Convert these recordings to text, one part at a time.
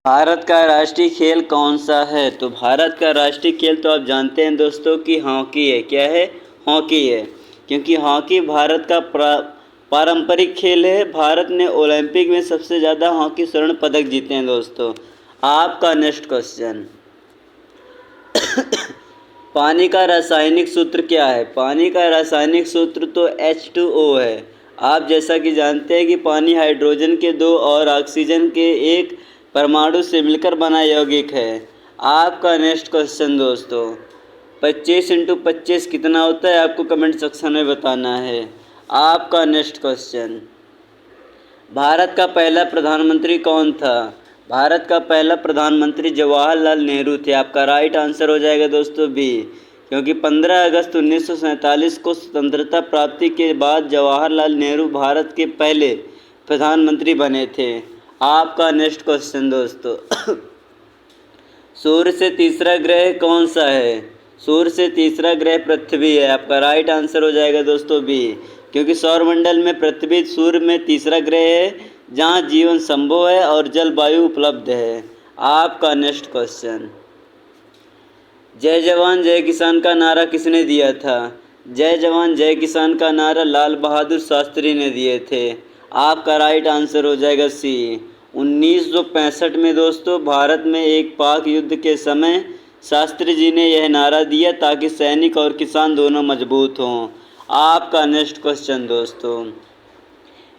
भारत का राष्ट्रीय खेल कौन सा है? तो भारत का राष्ट्रीय खेल तो आप जानते हैं दोस्तों कि हॉकी है। क्या है? हॉकी है। क्योंकि हॉकी भारत का पारंपरिक खेल है। भारत ने ओलंपिक में सबसे ज़्यादा हॉकी स्वर्ण पदक जीते हैं दोस्तों। आपका नेक्स्ट क्वेश्चन, पानी का रासायनिक सूत्र क्या है? पानी का रासायनिक सूत्र तो H2O है। आप जैसा कि जानते हैं कि पानी हाइड्रोजन के दो और ऑक्सीजन के एक परमाणु से मिलकर बना यौगिक है। आपका नेक्स्ट क्वेश्चन दोस्तों, 25 × 25 कितना होता है? आपको कमेंट सेक्शन में बताना है। आपका नेक्स्ट क्वेश्चन, भारत का पहला प्रधानमंत्री कौन था? भारत का पहला प्रधानमंत्री जवाहरलाल नेहरू थे। आपका राइट आंसर हो जाएगा दोस्तों बी, क्योंकि 15 अगस्त 1947 को स्वतंत्रता प्राप्ति के बाद जवाहरलाल नेहरू भारत के पहले प्रधानमंत्री बने थे। आपका नेक्स्ट क्वेश्चन दोस्तों, सूर्य से तीसरा ग्रह कौन सा है? सूर्य से तीसरा ग्रह पृथ्वी है। आपका राइट आंसर हो जाएगा दोस्तों बी, क्योंकि सौरमंडल में पृथ्वी सूर्य में तीसरा ग्रह है जहां जीवन संभव है और जलवायु उपलब्ध है। आपका नेक्स्ट क्वेश्चन, जय जवान जय किसान का नारा किसने दिया था? जय जवान जय किसान का नारा लाल बहादुर शास्त्री ने दिए थे। आपका राइट आंसर हो जाएगा सी। 1965 में दोस्तों भारत में एक पाक युद्ध के समय शास्त्री जी ने यह नारा दिया ताकि सैनिक और किसान दोनों मजबूत हों। आपका नेक्स्ट क्वेश्चन दोस्तों,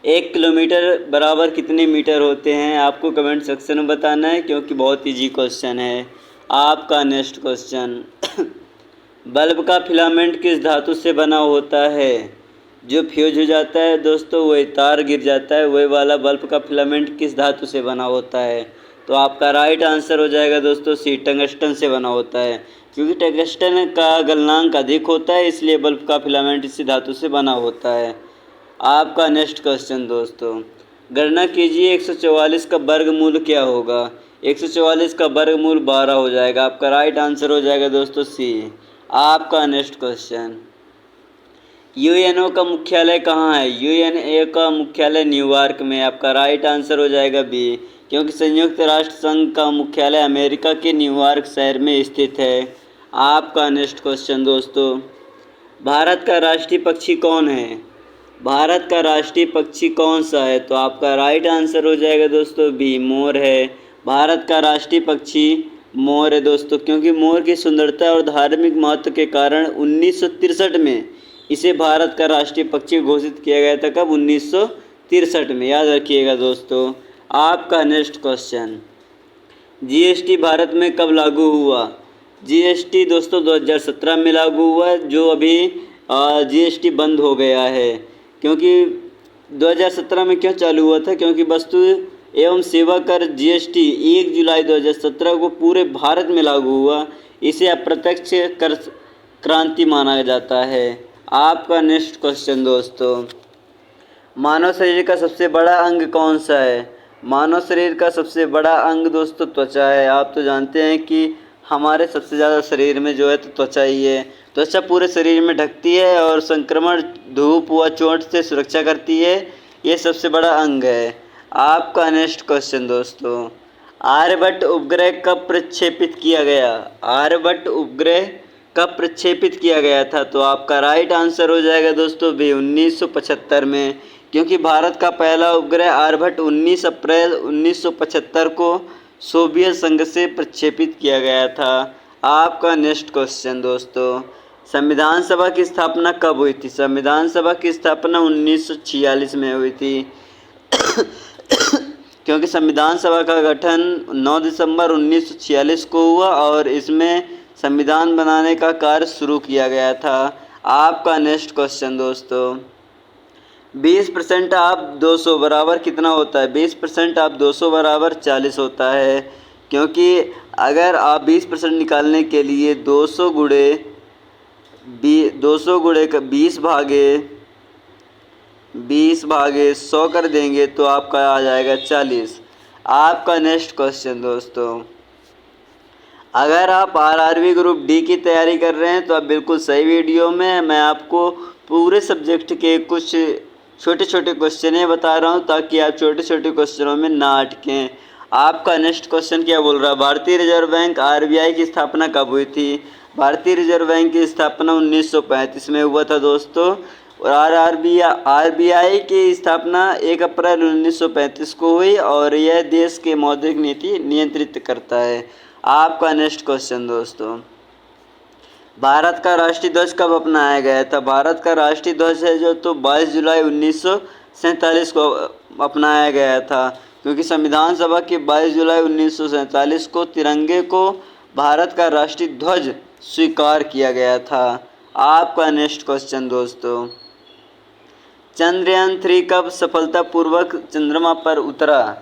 1 किलोमीटर बराबर कितने मीटर होते हैं? आपको कमेंट सेक्शन में बताना है, क्योंकि बहुत ईजी क्वेश्चन है। आपका नेक्स्ट क्वेश्चन, बल्ब का फिलामेंट किस धातु से बना होता है? जो फ्यूज हो जाता है दोस्तों, वही तार गिर जाता है, वही वाला बल्ब का फिलामेंट किस धातु से बना होता है? तो आपका राइट आंसर हो जाएगा दोस्तों सी, टंगस्टन से बना होता है। क्योंकि टंगस्टन का गलनांक अधिक होता है, इसलिए बल्ब का फिलामेंट इसी धातु से बना होता है। आपका नेक्स्ट क्वेश्चन दोस्तों, गणना कीजिए 144 का वर्गमूल क्या होगा? 144 का वर्गमूल 12 हो जाएगा। आपका राइट आंसर हो जाएगा दोस्तों सी। आपका नेक्स्ट क्वेश्चन, यूएनओ का मुख्यालय कहाँ है? यूएनओ का मुख्यालय न्यूयॉर्क में। आपका राइट आंसर हो जाएगा बी, क्योंकि संयुक्त राष्ट्र संघ का मुख्यालय अमेरिका के न्यूयॉर्क शहर में स्थित है। आपका नेक्स्ट क्वेश्चन दोस्तों, भारत का राष्ट्रीय पक्षी कौन है? भारत का राष्ट्रीय पक्षी कौन सा है? तो आपका राइट आंसर हो जाएगा दोस्तों बी, मोर है। भारत का राष्ट्रीय पक्षी मोर है दोस्तों, क्योंकि मोर की सुंदरता और धार्मिक महत्व के कारण 1963 में इसे भारत का राष्ट्रीय पक्षी घोषित किया गया था। कब? 1963 में, याद रखिएगा दोस्तों। आपका नेक्स्ट क्वेश्चन, जीएसटी भारत में कब लागू हुआ? जीएसटी दोस्तों 2017 में लागू हुआ, जो अभी जीएसटी बंद हो गया है। क्योंकि 2017 में क्यों चालू हुआ था? क्योंकि वस्तु एवं सेवा कर जीएसटी 1 जुलाई 2017 को पूरे भारत में लागू हुआ। इसे अप्रत्यक्ष कर क्रांति माना जाता है। आपका नेक्स्ट क्वेश्चन दोस्तों, मानव शरीर का सबसे बड़ा अंग कौन सा है? मानव शरीर का सबसे बड़ा अंग दोस्तों त्वचा है। आप तो जानते हैं कि हमारे सबसे ज़्यादा शरीर में जो है तो त्वचा ही है। त्वचा पूरे शरीर में ढकती है और संक्रमण, धूप व चोट से सुरक्षा करती है। ये सबसे बड़ा अंग है। आपका नेक्स्ट क्वेश्चन दोस्तों, आर्यभट्ट उपग्रह कब प्रक्षेपित किया गया? आर्यभट्ट उपग्रह कब प्रक्षेपित किया गया था? तो आपका राइट आंसर हो जाएगा दोस्तों बी, 1975 में। क्योंकि भारत का पहला उपग्रह आर्यभट्ट 19 अप्रैल 1975 को सोवियत संघ से प्रक्षेपित किया गया था। आपका नेक्स्ट क्वेश्चन दोस्तों, संविधान सभा की स्थापना कब हुई थी? संविधान सभा की स्थापना 1946 में हुई थी। क्योंकि संविधान सभा का गठन 9 दिसंबर 1946 को हुआ और इसमें संविधान बनाने का कार्य शुरू किया गया था। आपका नेक्स्ट क्वेश्चन दोस्तों, 20% ऑफ 200 बराबर कितना होता है? 20% ऑफ 200 बराबर 40 होता है। क्योंकि अगर आप 20% निकालने के लिए 200 गुणे 20 भागे 100 कर देंगे तो आपका आ जाएगा 40। आपका नेक्स्ट क्वेश्चन दोस्तों, अगर आप आरआरबी ग्रुप डी की तैयारी कर रहे हैं तो आप बिल्कुल सही वीडियो में मैं आपको पूरे सब्जेक्ट के कुछ छोटे छोटे क्वेश्चन बता रहा हूं, ताकि आप छोटे छोटे क्वेश्चनों में ना अटकें। आपका नेक्स्ट क्वेश्चन क्या बोल रहा है? भारतीय रिजर्व बैंक आरबीआई की स्थापना कब हुई थी? भारतीय रिजर्व बैंक की स्थापना 1935 में हुआ था दोस्तों। और आरबीआई की स्थापना 1 अप्रैल 1935 को हुई और यह देश के मौद्रिक नीति नियंत्रित करता है। आपका नेक्स्ट क्वेश्चन दोस्तों, भारत का राष्ट्रीय ध्वज कब अपनाया गया था? भारत का राष्ट्रीय ध्वज है जो तो 22 जुलाई 1947 को अपनाया गया था, क्योंकि संविधान सभा के 22 जुलाई 1947 को तिरंगे को भारत का राष्ट्रीय ध्वज स्वीकार किया गया था। आपका नेक्स्ट क्वेश्चन दोस्तों, चंद्रयान 3 कब सफलतापूर्वक चंद्रमा पर उतरा?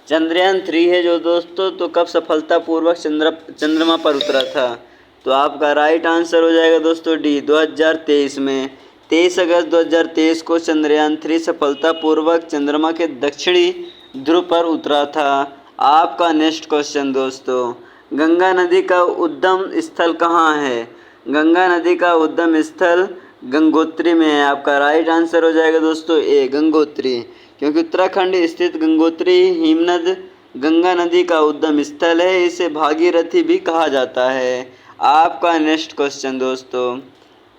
चंद्रयान 3 है जो दोस्तों तो कब सफलतापूर्वक चंद्रमा पर उतरा था? तो आपका राइट आंसर हो जाएगा दोस्तों डी, 2023 में। 23 अगस्त 2023 को चंद्रयान 3 सफलतापूर्वक चंद्रमा के दक्षिणी ध्रुव पर उतरा था। आपका नेक्स्ट क्वेश्चन दोस्तों, गंगा नदी का उद्गम स्थल कहाँ है? गंगा नदी का उद्गम स्थल गंगोत्री में है। आपका राइट आंसर हो जाएगा दोस्तों ए, गंगोत्री, क्योंकि उत्तराखंड स्थित गंगोत्री हिमनद गंगा नदी का उद्गम स्थल है। इसे भागीरथी भी कहा जाता है। आपका नेक्स्ट क्वेश्चन दोस्तों,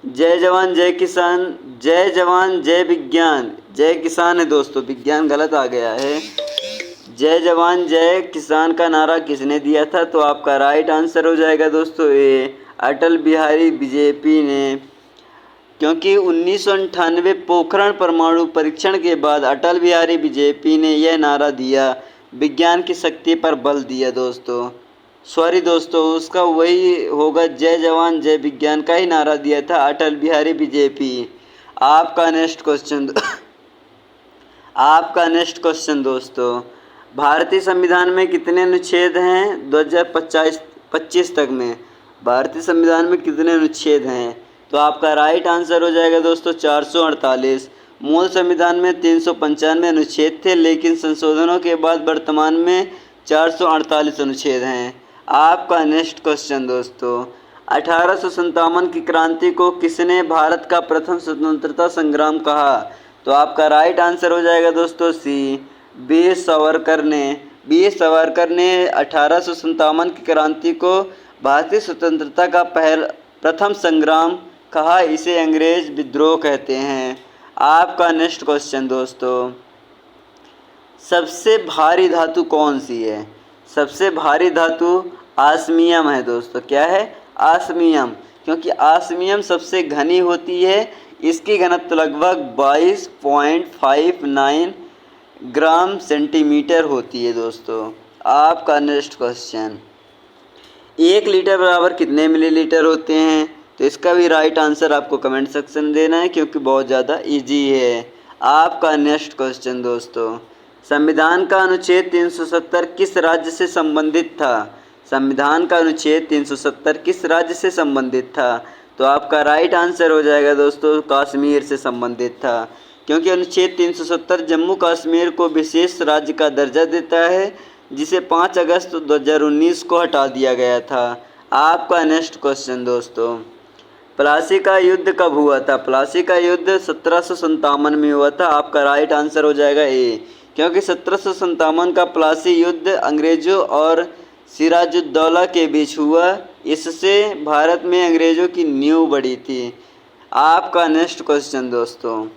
जय जवान जय किसान, जय जवान जय विज्ञान, जय किसान है दोस्तों, विज्ञान गलत आ गया है। जय जवान जय किसान का नारा किसने दिया था? तो आपका राइट आंसर हो जाएगा दोस्तों ए, अटल बिहारी वाजपेयी ने, क्योंकि 1998 पोखरण परमाणु परीक्षण के बाद अटल बिहारी वाजपेयी ने यह नारा दिया, विज्ञान की शक्ति पर बल दिया दोस्तों। सॉरी दोस्तों, उसका वही होगा, जय जवान जय विज्ञान का ही नारा दिया था अटल बिहारी वाजपेयी। आपका नेक्स्ट क्वेश्चन आपका नेक्स्ट क्वेश्चन दोस्तों, भारतीय संविधान में कितने अनुच्छेद हैं 2025 तक में? भारतीय संविधान में कितने अनुच्छेद हैं? तो आपका राइट आंसर हो जाएगा दोस्तों 448। मूल संविधान में 395 अनुच्छेद थे, लेकिन संशोधनों के बाद वर्तमान में 448 अनुच्छेद हैं। आपका नेक्स्ट क्वेश्चन दोस्तों, 1857 की क्रांति को किसने भारत का प्रथम स्वतंत्रता संग्राम कहा? तो आपका राइट आंसर हो जाएगा दोस्तों सी, वीर सावरकर ने। वीर सावरकर ने 1857 की क्रांति को भारतीय स्वतंत्रता का प्रथम संग्राम कहा। इसे अंग्रेज विद्रोह कहते हैं। आपका नेक्स्ट क्वेश्चन दोस्तों, सबसे भारी धातु कौन सी है? सबसे भारी धातु आसमियम है दोस्तों। क्या है? आसमियम, क्योंकि आसमियम सबसे घनी होती है। इसकी घनत्व लगभग 22.59 ग्राम सेंटीमीटर होती है दोस्तों। आपका नेक्स्ट क्वेश्चन, 1 लीटर बराबर कितने मिलीलीटर होते हैं? तो इसका भी राइट आंसर आपको कमेंट सेक्शन में देना है, क्योंकि बहुत ज़्यादा इजी है। आपका नेक्स्ट क्वेश्चन दोस्तों, संविधान का अनुच्छेद 370 किस राज्य से संबंधित था? संविधान का अनुच्छेद 370 किस राज्य से संबंधित था? तो आपका राइट आंसर हो जाएगा दोस्तों कश्मीर से संबंधित था, क्योंकि अनुच्छेद 370 जम्मू कश्मीर को विशेष राज्य का दर्जा देता है, जिसे 5 अगस्त 2019 को हटा दिया गया था। आपका नेक्स्ट क्वेश्चन दोस्तों, प्लासी का युद्ध कब हुआ था? प्लासी का युद्ध 1757 में हुआ था। आपका राइट आंसर हो जाएगा ए, क्योंकि 1757 का प्लासी युद्ध अंग्रेज़ों और सिराजुद्दौला के बीच हुआ। इससे भारत में अंग्रेज़ों की नींव बढ़ी थी। आपका नेक्स्ट क्वेश्चन दोस्तों,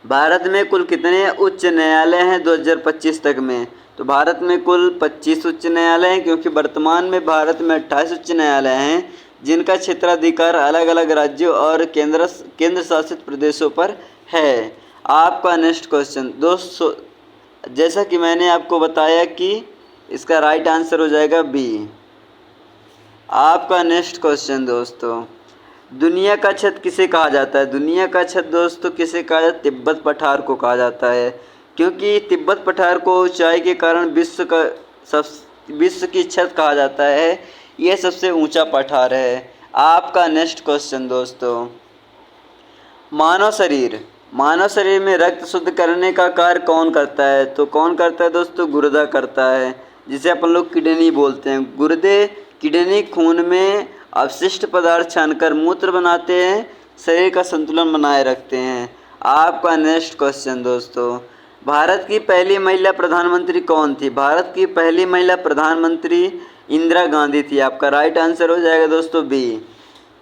भारत में कुल कितने उच्च न्यायालय हैं 2025 तक में? तो भारत में कुल 25 उच्च न्यायालय हैं, क्योंकि वर्तमान में भारत में 28 उच्च न्यायालय हैं, जिनका क्षेत्राधिकार अलग अलग राज्यों और केंद्र शासित प्रदेशों पर है। आपका नेक्स्ट क्वेश्चन दोस्तों, जैसा कि मैंने आपको बताया कि इसका राइट आंसर हो जाएगा बी। आपका नेक्स्ट क्वेश्चन दोस्तों, दुनिया का छत किसे कहा जाता है? दुनिया का छत दोस्तों किसे कहा जाता है? तिब्बत पठार को कहा जाता है, क्योंकि तिब्बत पठार को ऊंचाई के कारण विश्व की छत कहा जाता है। यह सबसे ऊंचा पठार है। आपका नेक्स्ट क्वेश्चन दोस्तों, मानव शरीर में रक्त शुद्ध करने का कार्य कौन करता है? तो कौन करता है दोस्तों? गुर्दा करता है, जिसे अपन लोग किडनी बोलते हैं। गुर्दे किडनी खून में अवशिष्ट पदार्थ छानकर मूत्र बनाते हैं, शरीर का संतुलन बनाए रखते हैं। आपका नेक्स्ट क्वेश्चन दोस्तों, भारत की पहली महिला प्रधानमंत्री कौन थी? भारत की पहली महिला प्रधानमंत्री इंदिरा गांधी थी। आपका राइट आंसर हो जाएगा दोस्तों बी,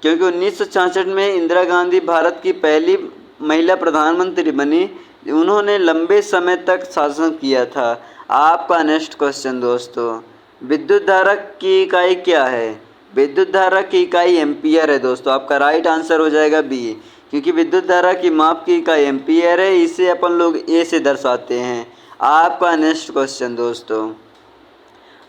क्योंकि 1966 में इंदिरा गांधी भारत की पहली महिला प्रधानमंत्री बनी। उन्होंने लंबे समय तक शासन किया था। आपका नेक्स्ट क्वेश्चन दोस्तों, विद्युत धारा की इकाई क्या है? विद्युत धारा की इकाई एम्पियर है दोस्तों। आपका राइट आंसर हो जाएगा बी, क्योंकि विद्युत धारा की माप की इकाई एम्पियर है। इसे अपन लोग ए से दर्शाते हैं। आपका नेक्स्ट क्वेश्चन दोस्तों,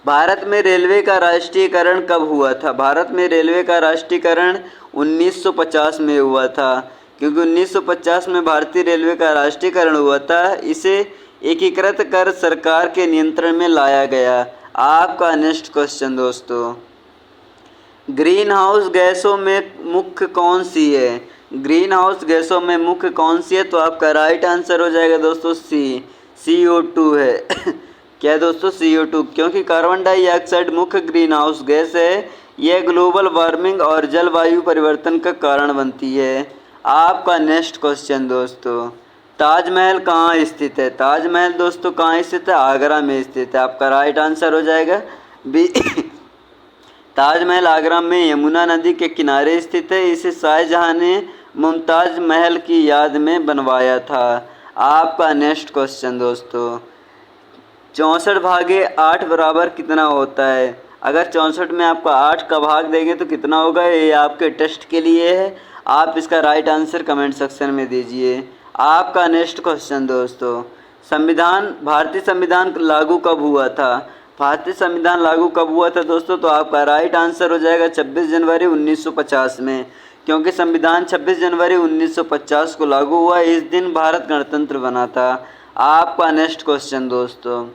भारत में रेलवे का राष्ट्रीयकरण कब हुआ था? भारत में रेलवे का राष्ट्रीयकरण 1950 में हुआ था, क्योंकि 1950 में भारतीय रेलवे का राष्ट्रीयकरण हुआ था। इसे एकीकृत कर सरकार के नियंत्रण में लाया गया। आपका नेक्स्ट क्वेश्चन दोस्तों, ग्रीन हाउस गैसों में मुख्य कौन सी है? ग्रीन हाउस गैसों में मुख्य कौन सी है? तो आपका राइट आंसर हो जाएगा दोस्तों सी, CO2 है। क्या है दोस्तों? CO2, क्योंकि कार्बन डाइऑक्साइड मुख्य ग्रीन हाउस गैस है। यह ग्लोबल वार्मिंग और जलवायु परिवर्तन का कारण बनती है। आपका नेक्स्ट क्वेश्चन दोस्तों, ताजमहल कहाँ स्थित है? ताजमहल दोस्तों कहाँ स्थित है? आगरा में स्थित है। आपका राइट आंसर हो जाएगा बी। ताजमहल आगरा में यमुना नदी के किनारे स्थित है। इसे शाहजहां ने मुमताज महल की याद में बनवाया था। आपका नेक्स्ट क्वेश्चन दोस्तों, 64 भागे 8 बराबर कितना होता है? अगर 64 में आपका 8 का भाग देंगे तो कितना होगा? ये आपके टेस्ट के लिए है। आप इसका राइट आंसर कमेंट सेक्शन में दीजिए। आपका नेक्स्ट क्वेश्चन दोस्तों, भारतीय संविधान लागू कब हुआ था? भारतीय संविधान लागू कब हुआ था दोस्तों? तो आपका राइट आंसर हो जाएगा 26 जनवरी 1950 में, क्योंकि संविधान 26 जनवरी 1950 को लागू हुआ। इस दिन भारत गणतंत्र बना था। आपका नेक्स्ट क्वेश्चन दोस्तों,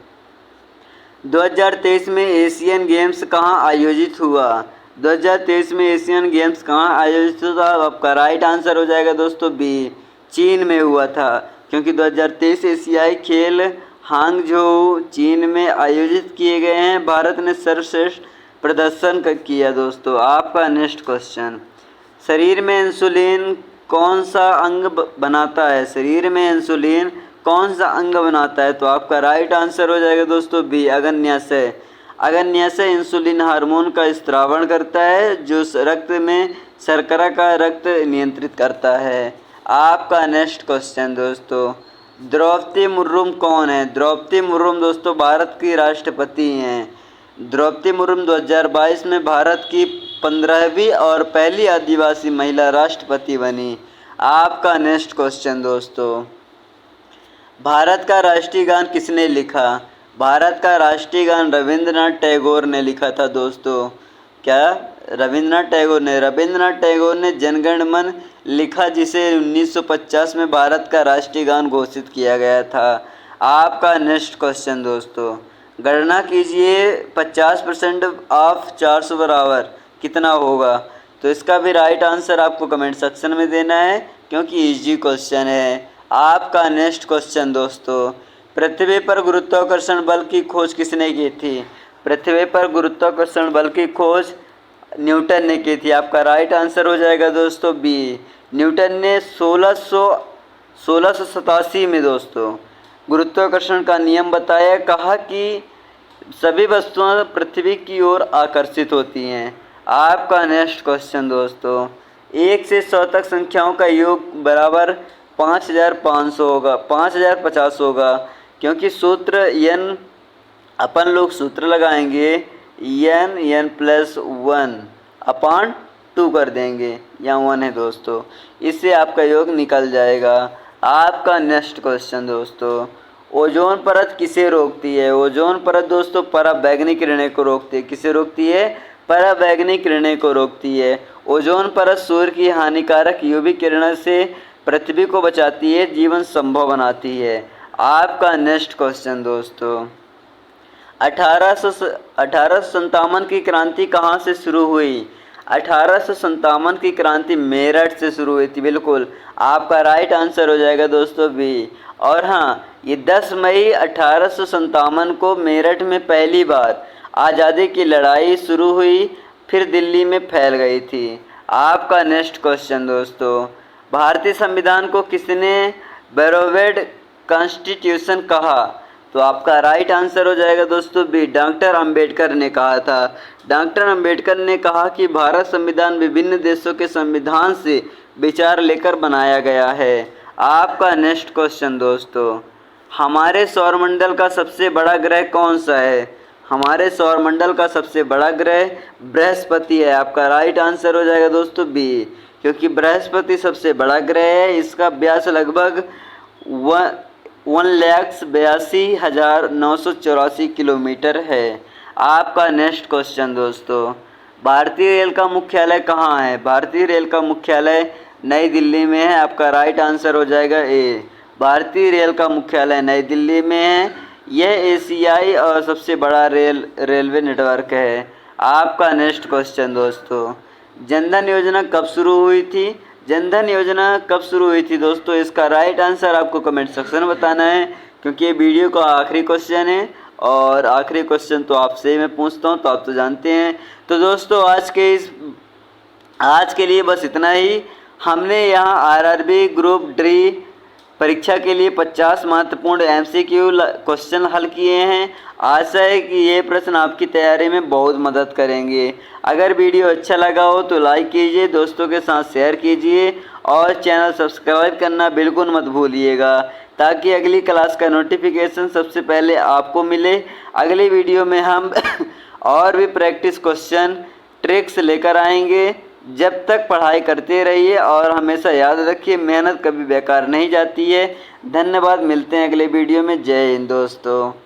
2023 में एशियन गेम्स कहाँ आयोजित हुआ? 2023 में एशियन गेम्स कहाँ आयोजित हुआ? आपका राइट आंसर हो जाएगा दोस्तों बी, चीन में हुआ था, क्योंकि 2023 एशियाई खेल हांगझोउ चीन में आयोजित किए गए हैं। भारत ने सर्वश्रेष्ठ प्रदर्शन किया दोस्तों। आपका नेक्स्ट क्वेश्चन, शरीर में इंसुलिन कौन सा अंग बनाता है? शरीर में इंसुलिन कौन सा अंग बनाता है? तो आपका राइट आंसर हो जाएगा दोस्तों बी, अग्न्याशय। अग्न्याशय इंसुलिन हार्मोन का स्त्रावण करता है, जो रक्त में शर्करा का रक्त नियंत्रित करता है। आपका नेक्स्ट क्वेश्चन दोस्तों, द्रौपदी मुर्मू कौन है? द्रौपदी मुर्मू दोस्तों भारत की राष्ट्रपति हैं। द्रौपदी मुर्मू 2022 में भारत की 15वीं और पहली आदिवासी महिला राष्ट्रपति बनी। आपका नेक्स्ट क्वेश्चन दोस्तों, भारत का राष्ट्रीय गान किसने लिखा? भारत का राष्ट्रीय गान रविंद्रनाथ टैगोर ने लिखा था दोस्तों। क्या? रविंद्रनाथ टैगोर ने जनगण मन लिखा, जिसे 1950 में भारत का राष्ट्रीय गान घोषित किया गया था। आपका नेक्स्ट क्वेश्चन दोस्तों, गणना कीजिए 50% ऑफ 400 बराबर कितना होगा? तो इसका भी राइट आंसर आपको कमेंट सेक्शन में देना है, क्योंकि इजी क्वेश्चन है। आपका नेक्स्ट क्वेश्चन दोस्तों, पृथ्वी पर गुरुत्वाकर्षण बल की खोज किसने की थी? पृथ्वी पर गुरुत्वाकर्षण बल की खोज न्यूटन ने की थी। आपका राइट आंसर हो जाएगा दोस्तों बी, न्यूटन ने 1687 में दोस्तों गुरुत्वाकर्षण का नियम बताया। कहा कि सभी वस्तुएं पृथ्वी की ओर आकर्षित होती हैं। आपका नेक्स्ट क्वेश्चन दोस्तों, 1 से 100 तक संख्याओं का योग बराबर 5500 होगा, 5050 होगा, क्योंकि सूत्र n अपन लोग सूत्र लगाएंगे n + 1/2 कर देंगे, यहाँ 1 है दोस्तों, इससे आपका योग निकल जाएगा। आपका नेक्स्ट क्वेश्चन दोस्तों, ओजोन परत किसे रोकती है? ओजोन परत दोस्तों पराबैंगनी किरणें को रोकती है। किसे रोकती है? पराबैंगनी किरणें को रोकती है। ओजोन परत सूर्य की हानिकारक UV किरणों से पृथ्वी को बचाती है, जीवन संभव बनाती है। आपका नेक्स्ट क्वेश्चन दोस्तों, 1857 की क्रांति कहाँ से शुरू हुई? 1857 की क्रांति मेरठ से शुरू हुई थी। बिल्कुल आपका राइट आंसर हो जाएगा दोस्तों बी। और हाँ, ये 10 मई 1857 को मेरठ में पहली बार आज़ादी की लड़ाई शुरू हुई, फिर दिल्ली में फैल गई थी। आपका नेक्स्ट क्वेश्चन दोस्तों, भारतीय संविधान को किसने बैरोवेड कॉन्स्टिट्यूशन कहा? तो आपका राइट आंसर हो जाएगा दोस्तों बी, डॉक्टर अंबेडकर ने कहा था। डॉक्टर अंबेडकर ने कहा कि भारत संविधान विभिन्न देशों के संविधान से विचार लेकर बनाया गया है। आपका नेक्स्ट क्वेश्चन दोस्तों, हमारे सौरमंडल का सबसे बड़ा ग्रह कौन सा है? हमारे सौरमंडल का सबसे बड़ा ग्रह बृहस्पति है। आपका राइट आंसर हो जाएगा दोस्तों बी, क्योंकि बृहस्पति सबसे बड़ा ग्रह है। इसका व्यास लगभग 1,82,984 किलोमीटर है। आपका नेक्स्ट क्वेश्चन दोस्तों, भारतीय रेल का मुख्यालय कहाँ है? भारतीय रेल का मुख्यालय नई दिल्ली में है। आपका राइट आंसर हो जाएगा ए, भारतीय रेल का मुख्यालय नई दिल्ली में है। यह एशियाई और सबसे बड़ा रेलवे नेटवर्क है। आपका नेक्स्ट क्वेश्चन दोस्तों, जनधन योजना कब शुरू हुई थी? जनधन योजना कब शुरू हुई थी दोस्तों? इसका राइट आंसर आपको कमेंट सेक्शन में बताना है, क्योंकि ये वीडियो का आखिरी क्वेश्चन है और आखिरी क्वेश्चन तो आपसे मैं पूछता हूँ, तो आप तो जानते हैं। तो दोस्तों आज के लिए बस इतना ही। हमने यहाँ आरआरबी ग्रुप डी परीक्षा के लिए 50 महत्वपूर्ण एमसीक्यू क्वेश्चन हल किए हैं। आशा है कि ये प्रश्न आपकी तैयारी में बहुत मदद करेंगे। अगर वीडियो अच्छा लगा हो तो लाइक कीजिए, दोस्तों के साथ शेयर कीजिए और चैनल सब्सक्राइब करना बिल्कुल मत भूलिएगा, ताकि अगली क्लास का नोटिफिकेशन सबसे पहले आपको मिले। अगली वीडियो में हम और भी प्रैक्टिस क्वेश्चन ट्रिक्स लेकर आएंगे। जब तक पढ़ाई करते रहिए और हमेशा याद रखिए, मेहनत कभी बेकार नहीं जाती है। धन्यवाद, मिलते हैं अगले वीडियो में। जय हिंद दोस्तों।